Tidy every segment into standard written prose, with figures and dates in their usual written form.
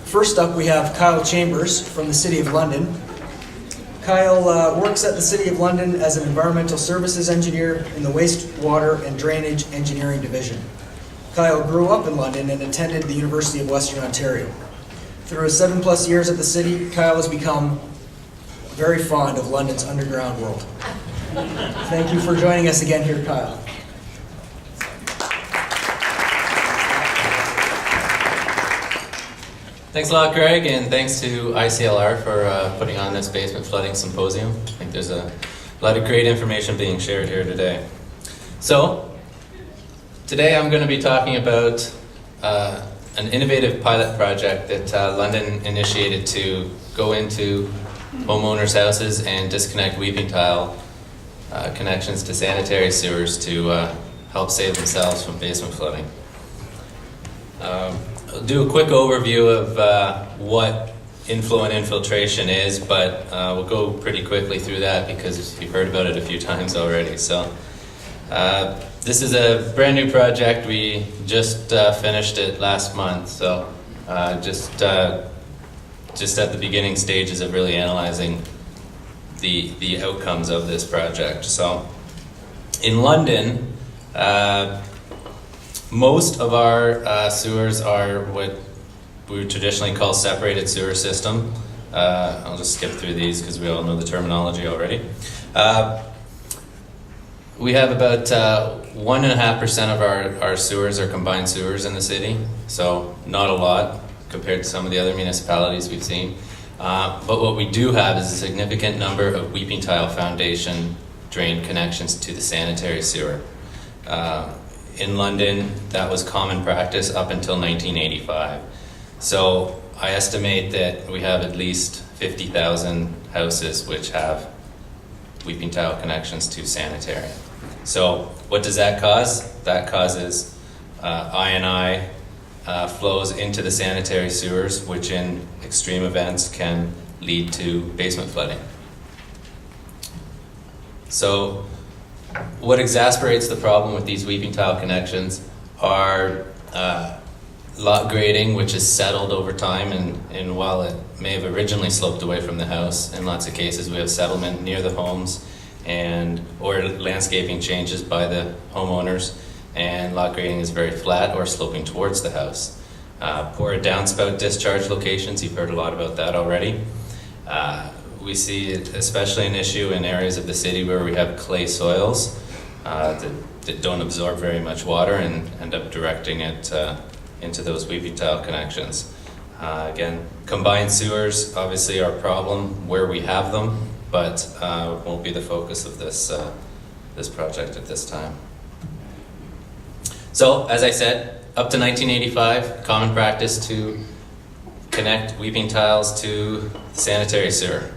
First up, we have Kyle Chambers from the City of London. Kyle works at the City of London as an environmental services engineer in the wastewater and drainage engineering division. Kyle grew up in London and attended the University of Western Ontario. Through his 7+ years at the city, Kyle has become very fond of London's underground world. Thank you for joining us again here, Kyle. Thanks a lot, Greg, and thanks to ICLR for putting on this basement flooding symposium. I think there's a lot of great information being shared here today. So, today I'm going to be talking about an innovative pilot project that London initiated to go into homeowners' houses and disconnect weeping tile connections to sanitary sewers to help save themselves from basement flooding. I'll do a quick overview of what inflow and infiltration is, but we'll go pretty quickly through that because you've heard about it a few times already. So this is a brand new project. We just finished it last month, so just at the beginning stages of really analyzing the outcomes of this project. So in London, most of our sewers are what we would traditionally call separated sewer system. I'll just skip through these because we all know the terminology already. We have about 1.5% of our sewers are combined sewers in the city, so not a lot compared to some of the other municipalities we've seen. But what we do have is a significant number of weeping tile foundation drain connections to the sanitary sewer. In London, that was common practice up until 1985. So I estimate that we have at least 50,000 houses which have weeping tile connections to sanitary. So what does that cause? That causes I&I flows into the sanitary sewers, which in extreme events can lead to basement flooding. So what exacerbates the problem with these weeping tile connections are lot grading, which is settled over time, and while it may have originally sloped away from the house, in lots of cases we have settlement near the homes or landscaping changes by the homeowners, and lot grading is very flat or sloping towards the house. Poor downspout discharge locations, you've heard a lot about that already. We see it especially an issue in areas of the city where we have clay soils that don't absorb very much water and end up directing it into those weeping tile connections. Again, combined sewers obviously are a problem where we have them, but won't be the focus of this project at this time. So, as I said, up to 1985, common practice to connect weeping tiles to the sanitary sewer.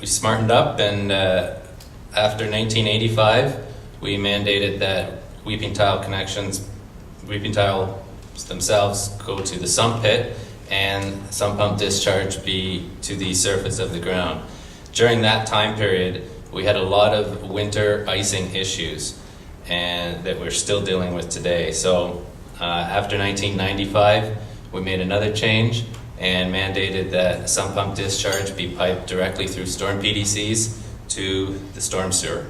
We smartened up, and after 1985, we mandated that weeping tiles themselves go to the sump pit and sump pump discharge be to the surface of the ground. During that time period, we had a lot of winter icing issues and that we're still dealing with today. So after 1995, we made another change and mandated that sump pump discharge be piped directly through storm PDCs to the storm sewer.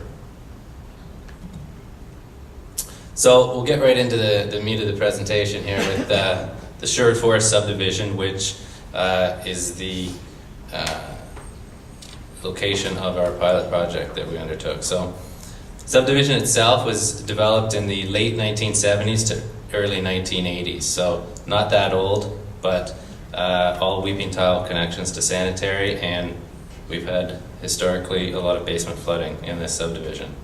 So we'll get right into the meat of the presentation here with the Sherwood Forest Subdivision, which is the location of our pilot project that we undertook. So Subdivision itself was developed in the late 1970s to early 1980s, so not that old, but all weeping tile connections to sanitary, and we've had historically a lot of basement flooding in this subdivision.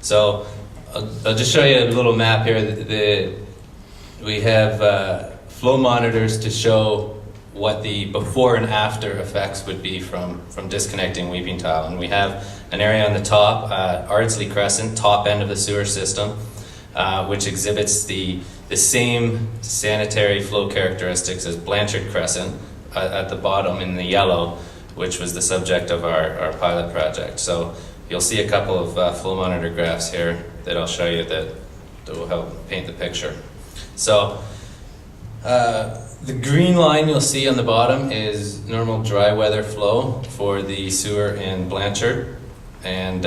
So I'll just show you a little map here. We have flow monitors to show what the before and after effects would be from disconnecting weeping tile. And we have an area on the top, Ardsley Crescent, top end of the sewer system, which exhibits the same sanitary flow characteristics as Blanchard Crescent at the bottom in the yellow, which was the subject of our pilot project. So you'll see a couple of flow monitor graphs here that I'll show you that will help paint the picture. So The green line you'll see on the bottom is normal dry weather flow for the sewer in Blanchard. And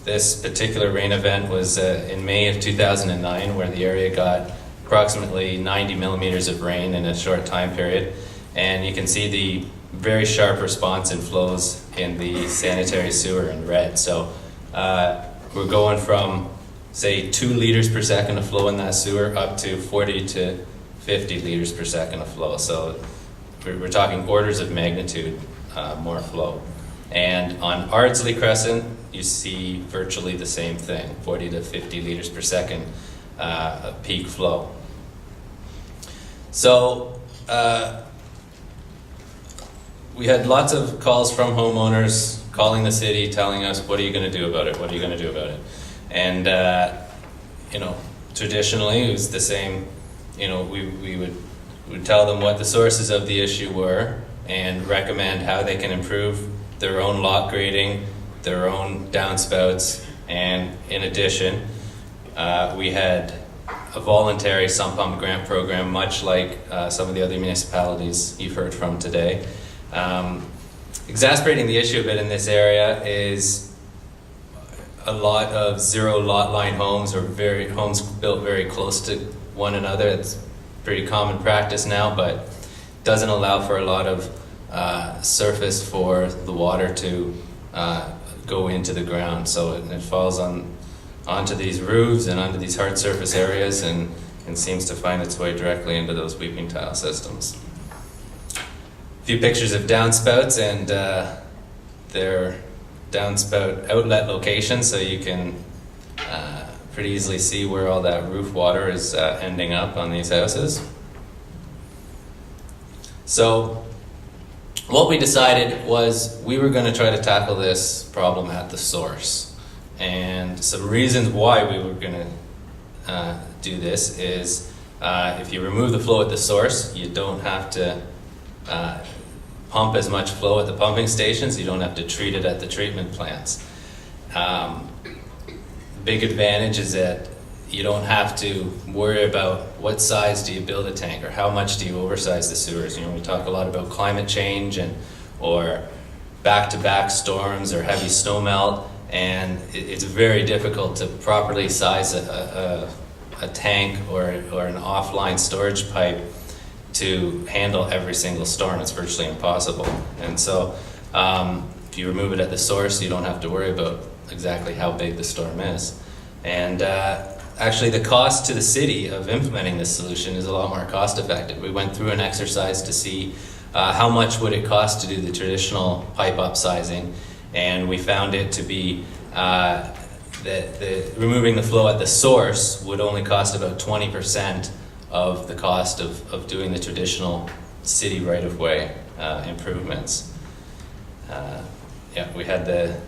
this particular rain event was in May of 2009, where the area got approximately 90 millimeters of rain in a short time period. And you can see the very sharp response in flows in the sanitary sewer in red. So we're going from, say, 2 liters per second of flow in that sewer up to 40 to 50 liters per second of flow. So we're talking orders of magnitude more flow. And on Ardsley Crescent, you see virtually the same thing, 40 to 50 liters per second of peak flow. So we had lots of calls from homeowners calling the city, telling us, what are you going to do about it? What are you going to do about it? And, traditionally it was the same. We would tell them what the sources of the issue were and recommend how they can improve their own lot grading, their own downspouts, and in addition, we had a voluntary sump pump grant program, much like some of the other municipalities you've heard from today. Exasperating the issue a bit in this area is a lot of zero lot line homes, or homes built very close to one another. It's pretty common practice now, but doesn't allow for a lot of surface for the water to go into the ground. So it falls onto these roofs and onto these hard surface areas and seems to find its way directly into those weeping tile systems. A few pictures of downspouts and their downspout outlet location, so you can pretty easily see where all that roof water is ending up on these houses. So what we decided was we were going to try to tackle this problem at the source. And some reasons why we were going to do this is if you remove the flow at the source, you don't have to pump as much flow at the pumping stations. You don't have to treat it at the treatment plants. Big advantage is that you don't have to worry about what size do you build a tank or how much do you oversize the sewers. We talk a lot about climate change or back-to-back storms or heavy snow melt, and it's very difficult to properly size a tank or an offline storage pipe to handle every single storm. It's virtually impossible. And so if you remove it at the source, you don't have to worry about exactly how big the storm is. And actually the cost to the city of implementing this solution is a lot more cost effective. We went through an exercise to see how much would it cost to do the traditional pipe upsizing, and we found it to be that removing the flow at the source would only cost about 20% of the cost of doing the traditional city right-of-way improvements. We had the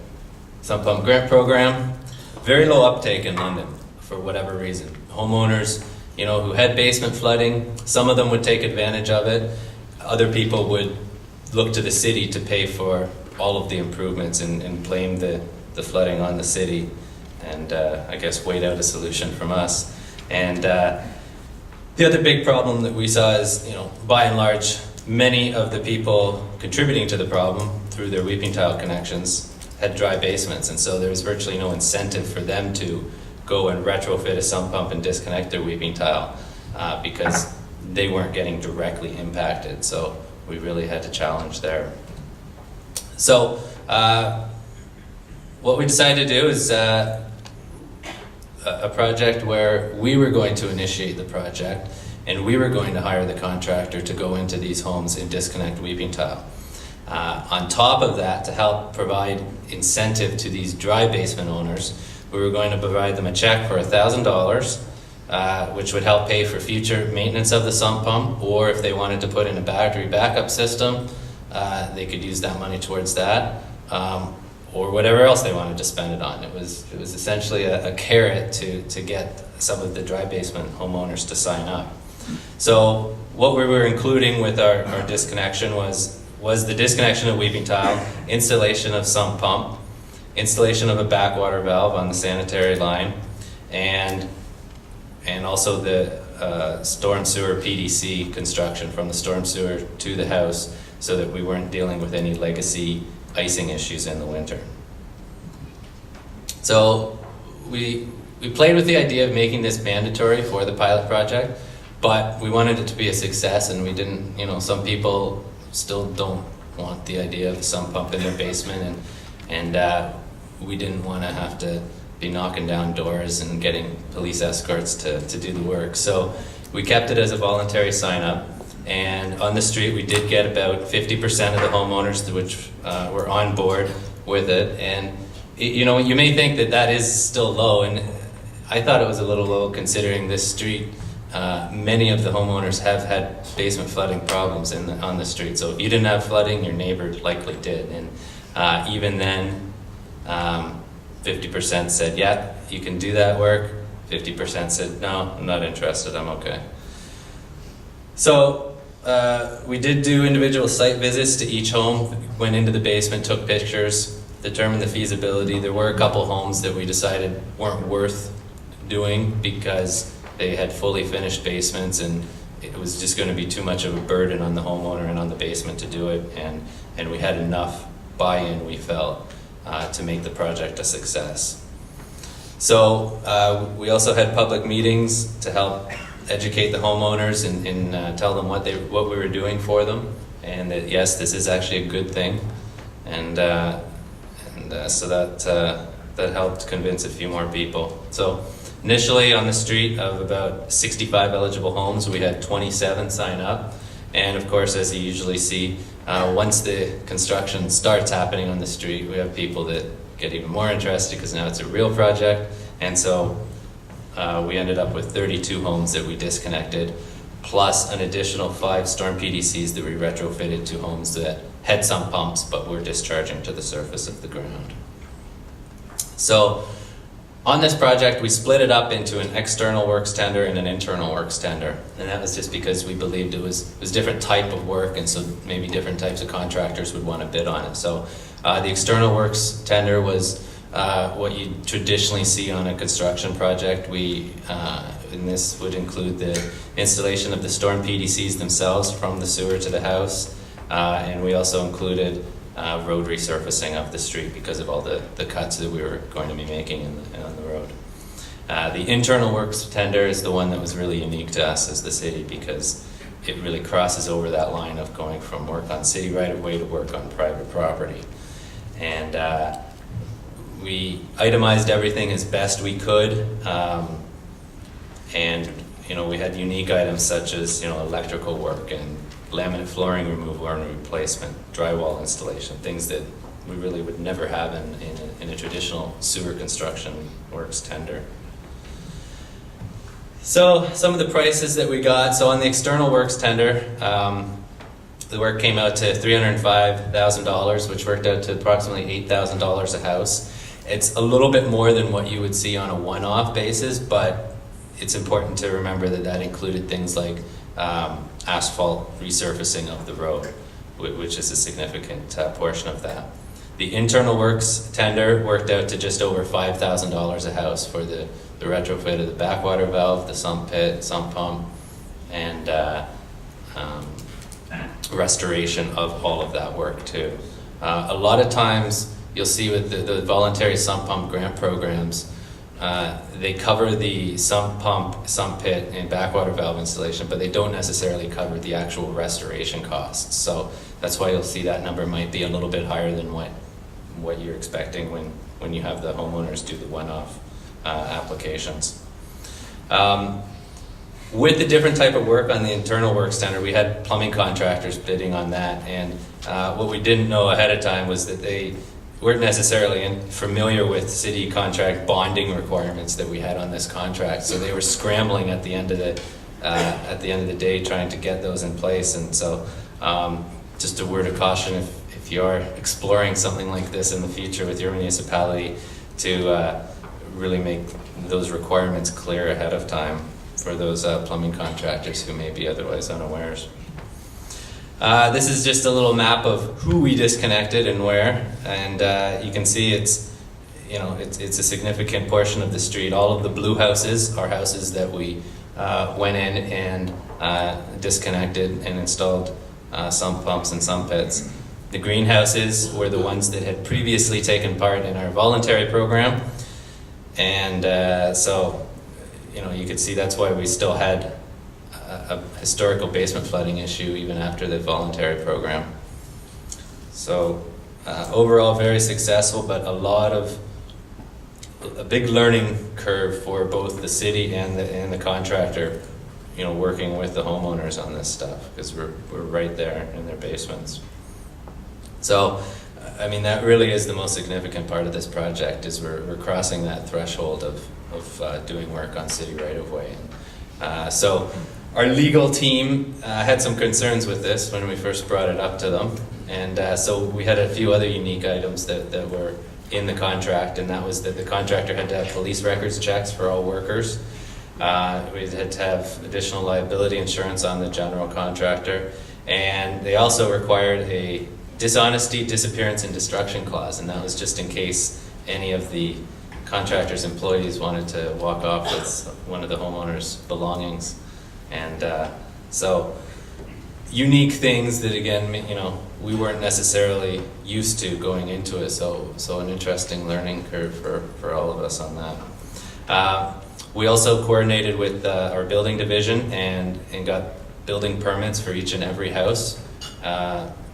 sump pump grant program. Very low uptake in London for whatever reason. Homeowners, who had basement flooding, some of them would take advantage of it. Other people would look to the city to pay for all of the improvements and blame the flooding on the city, and I guess wait out a solution from us. And the other big problem that we saw is, by and large, many of the people contributing to the problem through their weeping tile connections had dry basements, and so there was virtually no incentive for them to go and retrofit a sump pump and disconnect their weeping tile because they weren't getting directly impacted. So we really had to challenge there. So what we decided to do is a project where we were going to initiate the project and we were going to hire the contractor to go into these homes and disconnect weeping tile. On top of that, to help provide incentive to these dry basement owners, we were going to provide them a check for $1,000, which would help pay for future maintenance of the sump pump, or if they wanted to put in a battery backup system, they could use that money towards that, or whatever else they wanted to spend it on. It was essentially a carrot to get some of the dry basement homeowners to sign up. So what we were including with our disconnection was the disconnection of weeping tile, installation of sump pump, installation of a backwater valve on the sanitary line, and also the storm sewer PDC construction from the storm sewer to the house so that we weren't dealing with any legacy icing issues in the winter. So we played with the idea of making this mandatory for the pilot project, but we wanted it to be a success, and we didn't, some people still don't want the idea of a sump pump in their basement, and we didn't want to have to be knocking down doors and getting police escorts to do the work. So we kept it as a voluntary sign up, and on the street we did get about 50% of the homeowners which were on board with it. And you may think that is still low, and I thought it was a little low considering this street. Many of the homeowners have had basement flooding problems on the street. So if you didn't have flooding, your neighbor likely did. And even then, 50% said, yeah, you can do that work. 50% said, no, I'm not interested, I'm okay. So we did do individual site visits to each home, went into the basement, took pictures, determined the feasibility. There were a couple homes that we decided weren't worth doing because they had fully finished basements, and it was just going to be too much of a burden on the homeowner and on the basement to do it, and we had enough buy-in, we felt, to make the project a success. So we also had public meetings to help educate the homeowners and tell them what we were doing for them, and that yes, this is actually a good thing, and so that helped convince a few more people. So initially on the street of about 65 eligible homes, we had 27 sign up, and of course, as you usually see, once the construction starts happening on the street, we have people that get even more interested because now it's a real project. And so we ended up with 32 homes that we disconnected, plus an additional 5 storm PDCs that we retrofitted to homes that had sump pumps but were discharging to the surface of the ground. So on this project, we split it up into an external works tender and an internal works tender. And that was just because we believed it was different type of work, and so maybe different types of contractors would want to bid on it. So the external works tender was what you traditionally see on a construction project. And this would include the installation of the storm PDCs themselves from the sewer to the house. And we also included road resurfacing of the street because of all the cuts that we were going to be making on the road. The internal works tender is the one that was really unique to us as the city because it really crosses over that line of going from work on city right of way to work on private property. And we itemized everything as best we could. And we had unique items such as electrical work and laminate flooring removal and replacement, drywall installation, things that we really would never have in a traditional sewer construction works tender. So some of the prices that we got, so on the external works tender, the work came out to $305,000, which worked out to approximately $8,000 a house. It's a little bit more than what you would see on a one-off basis, but it's important to remember that included things like asphalt resurfacing of the road, which is a significant portion of that. The internal works tender worked out to just over $5,000 a house for the retrofit of the backwater valve, the sump pit, sump pump, and restoration of all of that work too. A lot of times you'll see with the voluntary sump pump grant programs, they cover the sump pump, sump pit, and backwater valve installation, but they don't necessarily cover the actual restoration costs. So that's why you'll see that number might be a little bit higher than what you're expecting when you have the homeowners do the one-off applications. With the different type of work on the internal works tender, we had plumbing contractors bidding on that, and what we didn't know ahead of time was that they weren't necessarily familiar with city contract bonding requirements that we had on this contract, so they were scrambling at the end of the day trying to get those in place. And so just a word of caution if you are exploring something like this in the future with your municipality, to really make those requirements clear ahead of time for those plumbing contractors who may be otherwise unawares. This is just a little map of who we disconnected and where, and you can see it's a significant portion of the street. All of the blue houses are houses that we went in and disconnected and installed sump pumps and sump pits. The greenhouses were the ones that had previously taken part in our voluntary program, and so you could see that's why we still had a historical basement flooding issue even after the voluntary program. So overall very successful, but a big learning curve for both the city and the contractor, working with the homeowners on this stuff, because we're right there in their basements. So, I mean, that really is the most significant part of this project, is we're crossing that threshold of doing work on city right-of-way. So our legal team had some concerns with this when we first brought it up to them, and so we had a few other unique items that were in the contract, and that was that the contractor had to have police records checks for all workers. We had to have additional liability insurance on the general contractor, and they also required a dishonesty, disappearance, and destruction clause, and that was just in case any of the contractor's employees wanted to walk off with one of the homeowner's belongings. And so unique things that, again, we weren't necessarily used to going into it, so an interesting learning curve for all of us on that. We also coordinated with our building division and got building permits for each and every house,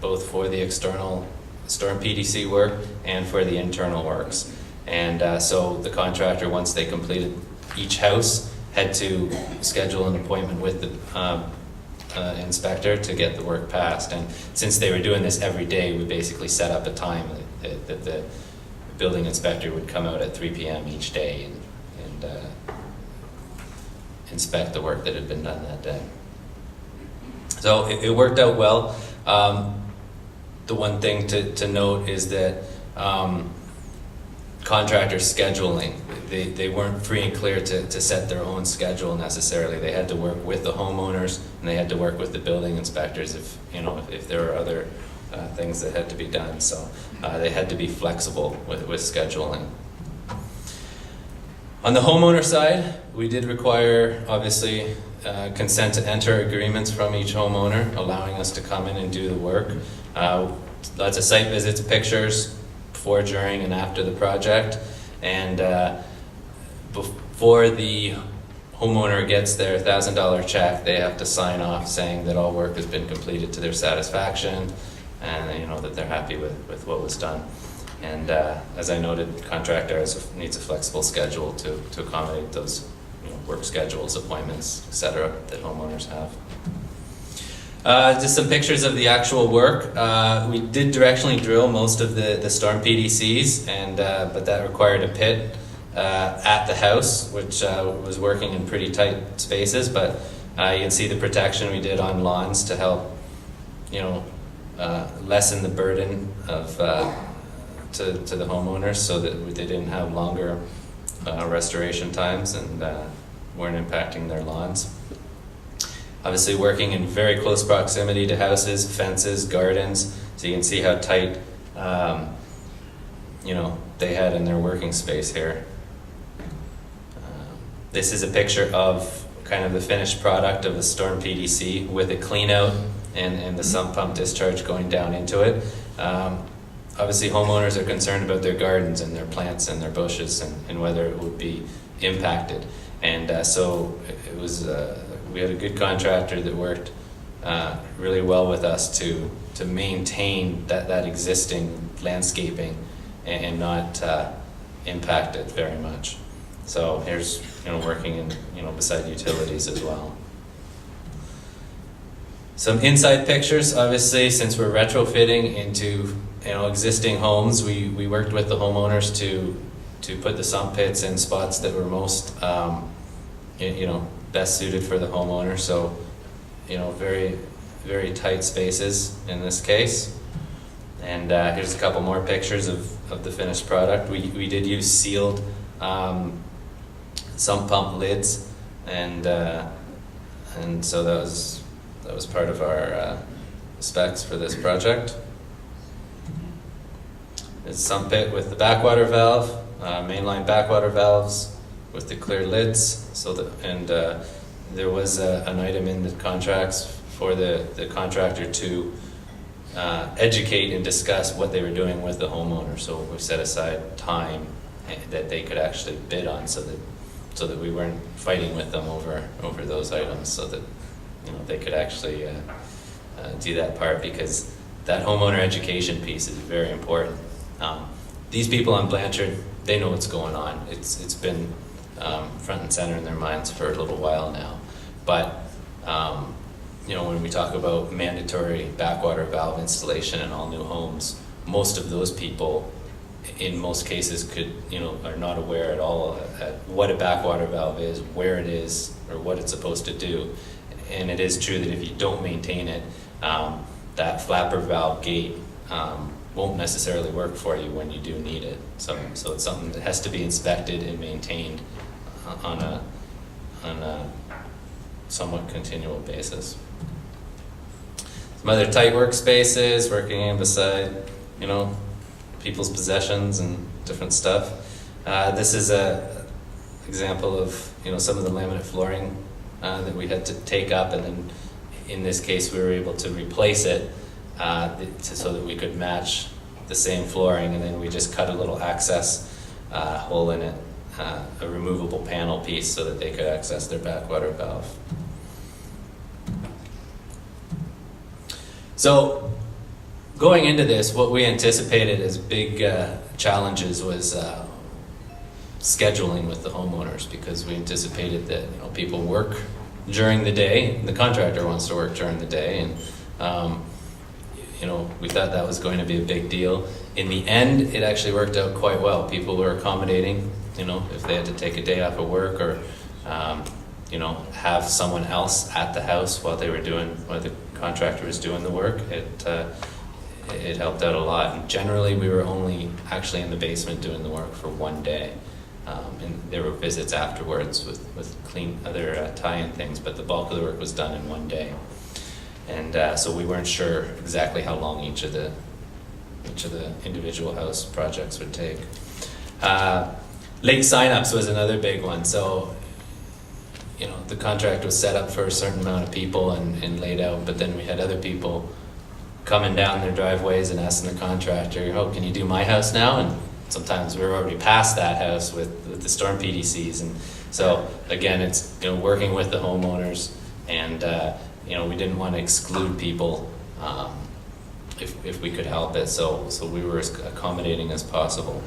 both for the external storm PDC work and for the internal works. And so the contractor, once they completed each house, had to schedule an appointment with the inspector to get the work passed. And since they were doing this every day, we basically set up a time that the building inspector would come out at 3 p.m. each day and inspect the work that had been done that day. So it worked out well. The one thing to note is that contractors scheduling, they weren't free and clear to set their own schedule necessarily. They had to work with the homeowners, and they had to work with the building inspectors if there were other things that had to be done. So they had to be flexible with scheduling. On the homeowner side, we did require, obviously, consent to enter agreements from each homeowner, allowing us to come in and do the work. Lots of site visits, pictures, before, during, and after the project. And before the homeowner gets their $1,000 check, they have to sign off saying that all work has been completed to their satisfaction, and that they're happy with what was done. And as I noted, the contractor needs a flexible schedule to accommodate those work schedules, appointments, etc. that homeowners have. Just some pictures of the actual work. We did directionally drill most of the storm PDCs, but that required a pit at the house, which was working in pretty tight spaces. But you can see the protection we did on lawns to help, lessen the burden of to the homeowners, so that they didn't have longer restoration times and weren't impacting their lawns. Obviously working in very close proximity to houses, fences, gardens, so you can see how tight they had in their working space here. This is a picture of kind of the finished product of the storm PDC with a clean out and the sump pump discharge going down into it. Obviously homeowners are concerned about their gardens and their plants and their bushes and whether it would be impacted. And so it was, we had a good contractor that worked really well with us to maintain that existing landscaping and not impact it very much. So here's working in beside utilities as well. Some inside pictures. Obviously, since we're retrofitting into existing homes, we worked with the homeowners to put the sump pits in spots that were most best suited for the homeowner. So very, very tight spaces in this case. And here's a couple more pictures of the finished product. We did use sealed sump pump lids, and so that was part of our specs for this project. It's sump pit with the backwater valve, mainline backwater valves with the clear lids, there was an item in the contracts for the contractor to educate and discuss what they were doing with the homeowner. So we set aside time that they could actually bid on, so that we weren't fighting with them over those items, so that they could actually do that part, because that homeowner education piece is very important. These people on Blanchard, they know what's going on. It's been front and center in their minds for a little while now. But when we talk about mandatory backwater valve installation in all new homes, most of those people, in most cases, are not aware at all at what a backwater valve is, where it is, or what it's supposed to do. And it is true that if you don't maintain it, that flapper valve gate won't necessarily work for you when you do need it. So it's something that has to be inspected and maintained on a somewhat continual basis. Some other tight workspaces, working in beside, people's possessions and different stuff. This is a example of, some of the laminate flooring that we had to take up, and then in this case we were able to replace it so that we could match the same flooring, and then we just cut a little access hole in it, a removable panel piece, so that they could access their backwater valve. So going into this, what we anticipated as big challenges was scheduling with the homeowners, because we anticipated that people work during the day, the contractor wants to work during the day, and we thought that was going to be a big deal. In the end, it actually worked out quite well. People were accommodating, if they had to take a day off of work, or have someone else at the house while the contractor was doing the work. It helped out a lot. And generally, we were only actually in the basement doing the work for one day. And there were visits afterwards with clean other tie-in things, but the bulk of the work was done in one day. And so we weren't sure exactly how long each of the individual house projects would take. Late signups was another big one. So, the contract was set up for a certain amount of people and laid out, but then we had other people coming down their driveways and asking the contractor, can you do my house now? And sometimes we were already past that house with the storm PDCs. And so again, it's working with the homeowners, and we didn't want to exclude people if we could help it. So we were as accommodating as possible.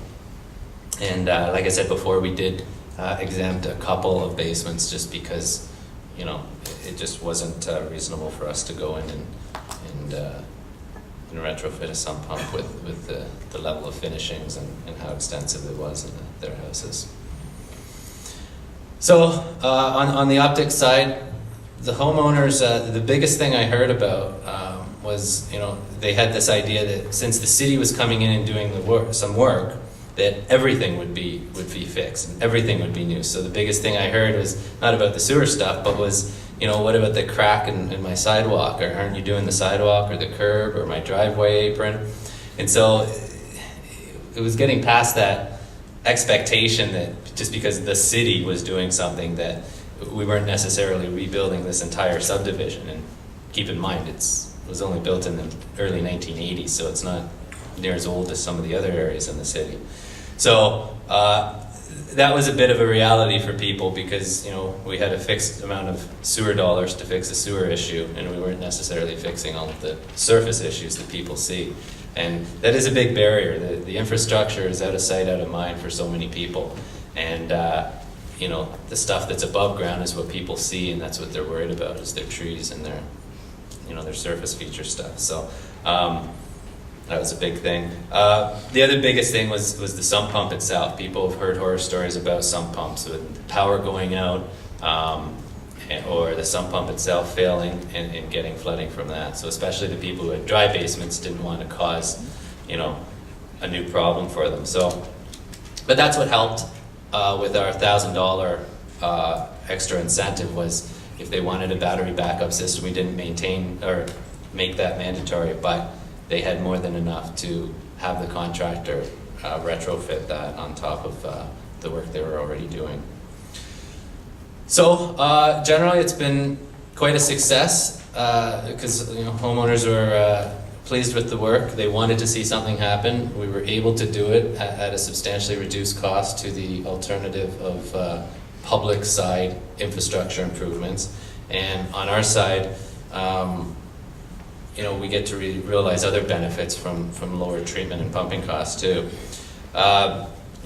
And like I said before, we did exempt a couple of basements just because it just wasn't reasonable for us to go in and retrofit a sump pump with the level of finishings and how extensive it was in their houses. So on the optics side, the homeowners, the biggest thing I heard about was they had this idea that since the city was coming in and doing some work, that everything would be fixed and everything would be new. So the biggest thing I heard was not about the sewer stuff, but was, what about the crack in my sidewalk? Or aren't you doing the sidewalk or the curb or my driveway apron? And so it was getting past that expectation that just because the city was doing something, that we weren't necessarily rebuilding this entire subdivision. And keep in mind, it was only built in the early 1980s, so it's not near as old as some of the other areas in the city. So that was a bit of a reality for people, because we had a fixed amount of sewer dollars to fix a sewer issue, and we weren't necessarily fixing all of the surface issues that people see. And that is a big barrier. The infrastructure is out of sight, out of mind for so many people. And the stuff that's above ground is what people see, and that's what they're worried about, is their trees and their surface feature stuff. So that was a big thing. The other biggest thing was the sump pump itself. People have heard horror stories about sump pumps with power going out, or the sump pump itself failing and getting flooding from that. So especially the people who had dry basements didn't want to cause, a new problem for them. But that's what helped with our $1,000 extra incentive, was if they wanted a battery backup system, we didn't maintain or make that mandatory, but they had more than enough to have the contractor retrofit that on top of the work they were already doing. So generally, it's been quite a success because homeowners were pleased with the work. They wanted to see something happen. We were able to do it at a substantially reduced cost to the alternative of public side infrastructure improvements. And on our side, we get to realize other benefits from lower treatment and pumping costs too.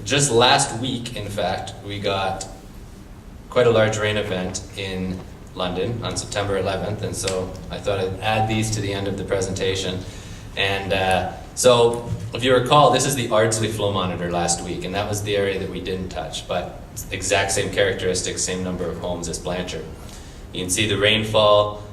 Just last week, in fact, we got quite a large rain event in London on September 11th, and so I thought I'd add these to the end of the presentation. And so, if you recall, this is the Ardsley flow monitor last week, and that was the area that we didn't touch, but exact same characteristics, same number of homes as Blanchard. You can see the rainfall.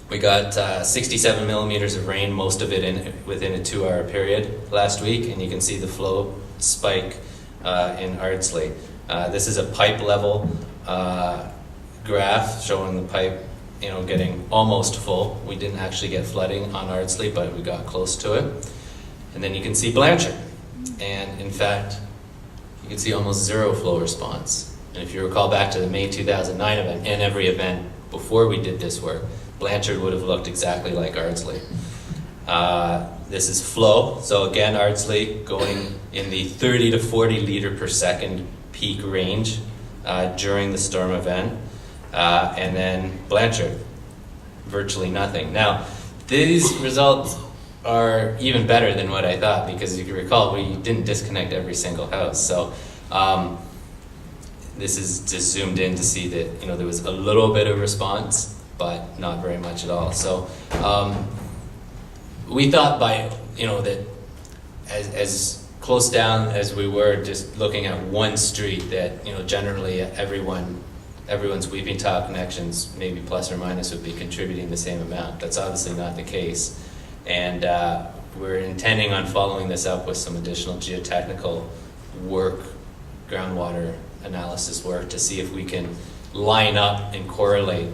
We got 67 millimeters of rain, most of it within a 2-hour period last week, and you can see the flow spike in Ardsley. This is a pipe level graph showing the pipe, getting almost full. We didn't actually get flooding on Ardsley, but we got close to it. And then you can see Blanchard, and in fact, you can see almost zero flow response. And if you recall back to the May 2009 event and every event before we did this work, Blanchard would have looked exactly like Ardsley. This is flow. So again, Ardsley going in the 30 to 40 liter per second peak range during the storm event. And then Blanchard, virtually nothing. Now, these results are even better than what I thought, because if you recall, we didn't disconnect every single house. So this is just zoomed in to see that there was a little bit of response, but not very much at all. So we thought by that as close down as we were, just looking at one street, that generally everyone's weeping tile connections, maybe plus or minus, would be contributing the same amount. That's obviously not the case, and we're intending on following this up with some additional geotechnical work, groundwater analysis work, to see if we can line up and correlate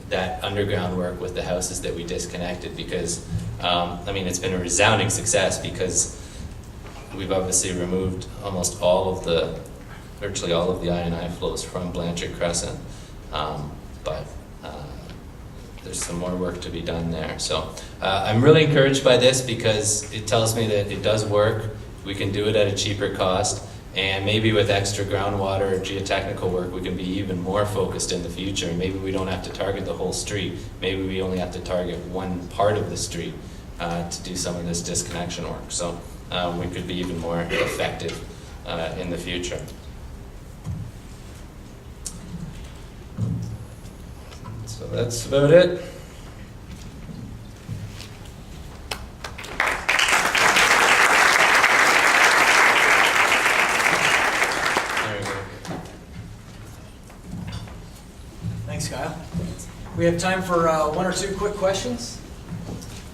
that underground work with the houses that we disconnected, because it's been a resounding success, because we've obviously removed virtually all of the I&I flows from Blanchard Crescent, but there's some more work to be done there. So I'm really encouraged by this, because it tells me that it does work. We can do it at a cheaper cost, and maybe with extra groundwater or geotechnical work, we can be even more focused in the future. Maybe we don't have to target the whole street. Maybe we only have to target one part of the street to do some of this disconnection work. So we could be even more effective in the future. So that's about it. Thanks, Kyle. We have time for one or two quick questions.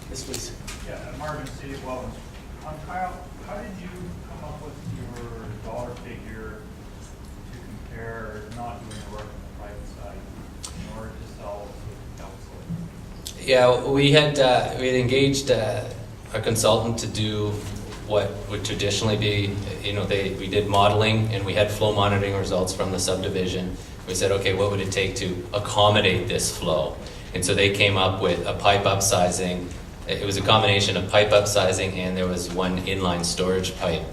Yes, please. Yeah, Marvin, City of Welland. Kyle, how did you come up with your dollar figure to compare not doing work on the private side in order to sell to council? Yeah, we had engaged a consultant to do what would traditionally be, we did modeling, and we had flow monitoring results from the subdivision. We said, okay, what would it take to accommodate this flow? And so they came up with a pipe upsizing. It was a combination of pipe upsizing, and there was one inline storage pipe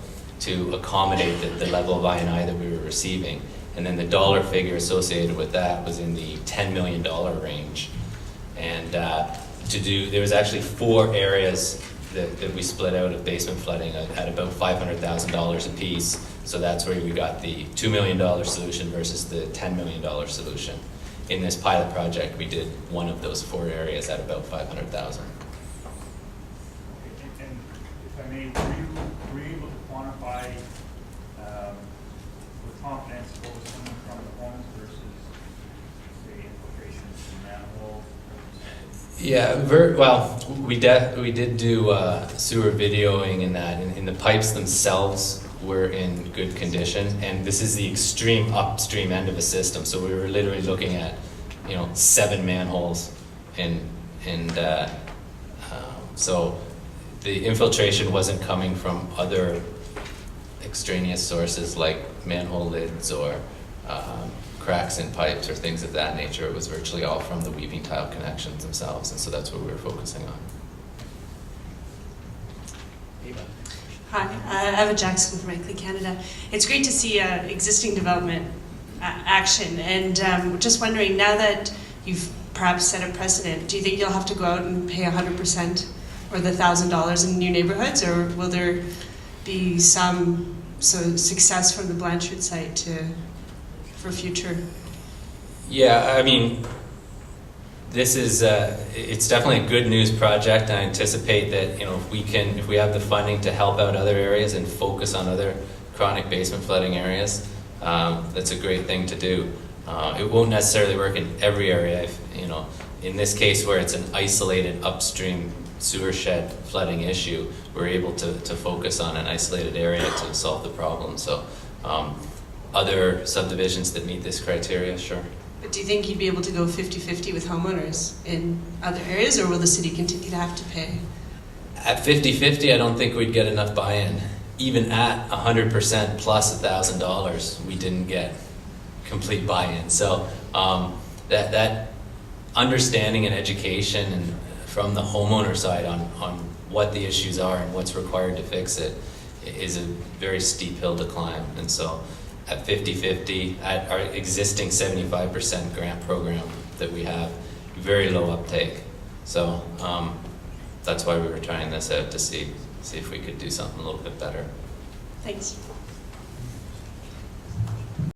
to accommodate the level of I&I that we were receiving. And then the dollar figure associated with that was in the $10 million range. And there was actually 4 areas that we split out of basement flooding at about $500,000 a piece. So that's where we got the $2 million solution versus the $10 million solution. In this pilot project, we did one of those 4 areas at about $500,000. And if I may, were you able to quantify with confidence what was coming from the homes versus, say, infiltrations from manholes? Yeah, we did do sewer videoing in that, and the pipes themselves were in good condition, and this is the extreme upstream end of a system, so we were literally looking at 7 manholes, and so the infiltration wasn't coming from other extraneous sources like manhole lids or cracks in pipes or things of that nature. It was virtually all from the weaving tile connections themselves, and so that's what we were focusing on. Hi, Eva Jackson from Ekley Canada. It's great to see existing development action, and just wondering, now that you've perhaps set a precedent, do you think you'll have to go out and pay 100% or the $1,000 in new neighborhoods, or will there be some success from the Blanchard site for future? Yeah, I mean, this is it's definitely a good news project. I anticipate that, you know, if we have the funding to help out other areas and focus on other chronic basement flooding areas, that's a great thing to do. It won't necessarily work in every area. In this case where it's an isolated upstream sewer shed flooding issue, we're able to focus on an isolated area to solve the problem. So other subdivisions that meet this criteria, sure. But do you think you'd be able to go 50-50 with homeowners in other areas, or will the city continue to have to pay? At 50-50, I don't think we'd get enough buy-in. Even at 100% plus $1,000, we didn't get complete buy-in. So that understanding and education and from the homeowner side on what the issues are and what's required to fix it is a very steep hill to climb. And so at 50-50, at our existing 75% grant program that we have, very low uptake. So that's why we were trying this out, to see if we could do something a little bit better. Thanks.